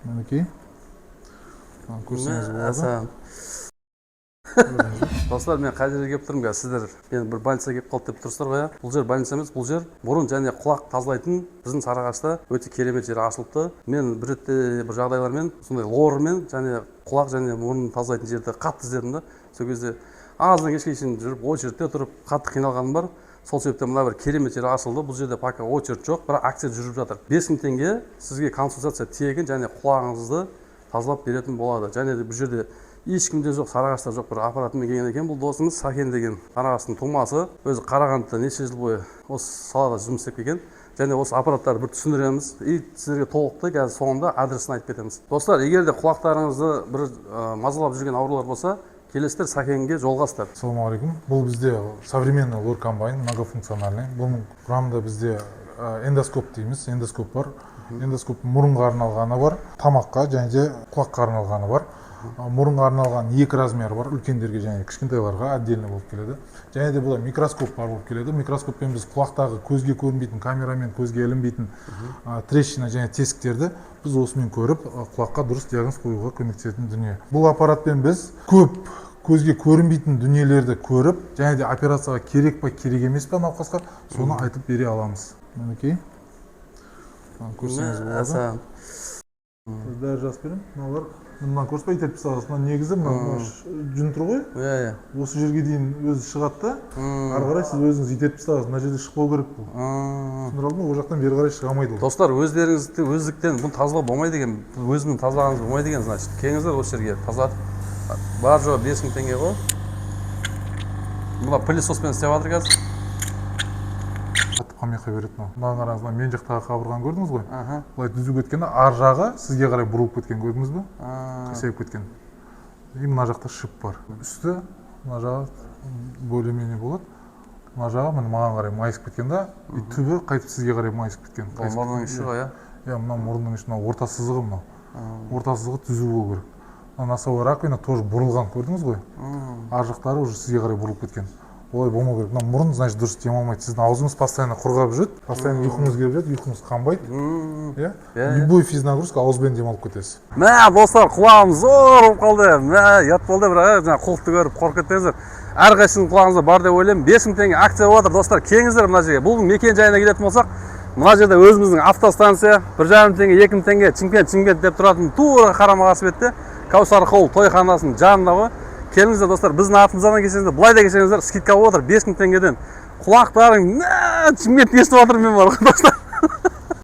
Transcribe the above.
Мінекей. Көрсеңіз болады. Достар, мен қай жерге келіп тұрмын? Сіздер мен бір больницаға келіп қалды деп тұрсыздар ғой. Бұл жер больница емес, бұл жер мұрын және құлақ тазалайтын біздің Сарыағашта өте керемет жер ашылыпты. Мен бір ретте бір жағдайлармен сондай лормен және құлақ және мұрын тазалайтын жерді қатты іздедім да. Сол кезде аздан кешке шейін жүріп очередьте тұрып қатты қиналғаным бар. Сол себептен мына бір керемет жер ашылды. Бұл жерде пока очередь жоқ, бірақ акция жүріп жатыр. 5000 теңге сізге консультация тегін және құлағыңызды тазалап беретін болады. Және бұл жерде ешкімде жоқ, Сарыағашта жоқ бір аппаратымен келген екен. Бұл досымыз Сакен деген Сарыағаштың тумасы. Өзі Қарағандыда неше жыл бойы осы салада жұмыс істеп келген. Және осы аппараттарды бір түсіндіреміз. И сіздерге толықтай қазір соңында адресін айтып кетеміз. Достар, егер де құлақтарыңызды бір мазалап жүрген аурулар болса, келесіздер Сакенге жолғасыздар. Ассалаумағалейкум. Бұл бізде современный лор комбайн, многофункциональный. Бұның құрамында бізде эндоскоп дейміз. Эндоскоп бар. Эндоскоп мұрынға арналғаны бар, тамаққа және де құлаққа арналғаны бар. Мұрынға арналған екі размер бар, үлкендерге және кішкентайларға отдельно болып келеді. Және де бұл микроскоп бар болып келеді. Микроскоппен біз құлақтағы көзге көрінбейтін, камерамен көзге ілінбейтін трещина және тесіктерді біз осымен көріп, құлаққа дұрыс диагноз қоюға көмектесетін дүние. Бұл аппаратпен біз көп көзге көрінбейтін дүниелерді көріп, және де операцияға керек па, керек емес па науқасқа, соны айтып бере аламыз. Мінекей. Көрсеңіз болады. Бәрі жазып беремін. Мыналар мындан көрсетпей итеріп тастағансыз. Мына негізі мына жүн тұр ғой. Иә. Осы жерге дейін өзі шығады да, ары қарай сіз өзіңіз итеріп тастағансыз. Мына жерде шықпау керек бұл. Түсіндіре алдым ба? Ол жақтан бері қарай шыға алмайды ол. Достар, өздеріңізді өздіктен бұны тазалау болмайды екен. Өзімнің тазалағаныңыз болмайды екен, значит. Келіңіздер осы жерге тазартып. Бар жоғы 5000 теңге ғой. Мына пылесоспен істеп жатыр қазір. Қамеқа береді мынау. Мына қараңыз, мен жақтағы қабырғаны көрдіңіз ғой? Былай түзу кеткенде ар жағы сізге қарай бұрылып кеткен, көрдіңіз бе? Қисайып кеткен. И мына жақта шып бар. Үсті мына жағы более-менее болады. Мына жағы маған қарай майысып кеткен да, и түбі қайтып сізге қарай майысып кеткен. Мұрынның іші ғой, иә, мына мұрынның іші, мына орта сызығы мынау. Орта сызығы түзу болу керек. Мына носовой раковина тоже бұрылған, көрдіңіз ғой? Ар жақтары уже сізге қарай бұрылып кеткен. Олай болмау керек. Мына мұрын, значит, дұрыс демалмайды. Сіздің аузыңыз постоянно құрғап жүреді, постоянно ұйқыңыз келіп жүреді, ұйқыңыз қанбайды. Любой физнагрузка ауызбен демалып кетесіз. Мә, достар, құлағым зор болып қалды. Мә, ят болды, бірақ жаңа құлықты көріп қорқып кеттіңіздер. Әрқайсының құлағыңызда бар деп ойлаймын. 5000 теңге акция болып жатыр, достар. Келіңіздер мына жерге. Бұл мекен жайына келетін болсақ, мына жерде өзіміздің автостанция 1,5 теңге, 2000 теңге, Чимкент деп тұратын тура қарама-қарсы бетте Каусар холл тойханасының жанында ғой. Келіңіздер достар, біздің артымыздан келсеңіздер, былай да келсеңіздер, скидка болып отыр 5000 теңгеден. Құлақтарың, Чимкент естіп отыр мен бар ғой достар.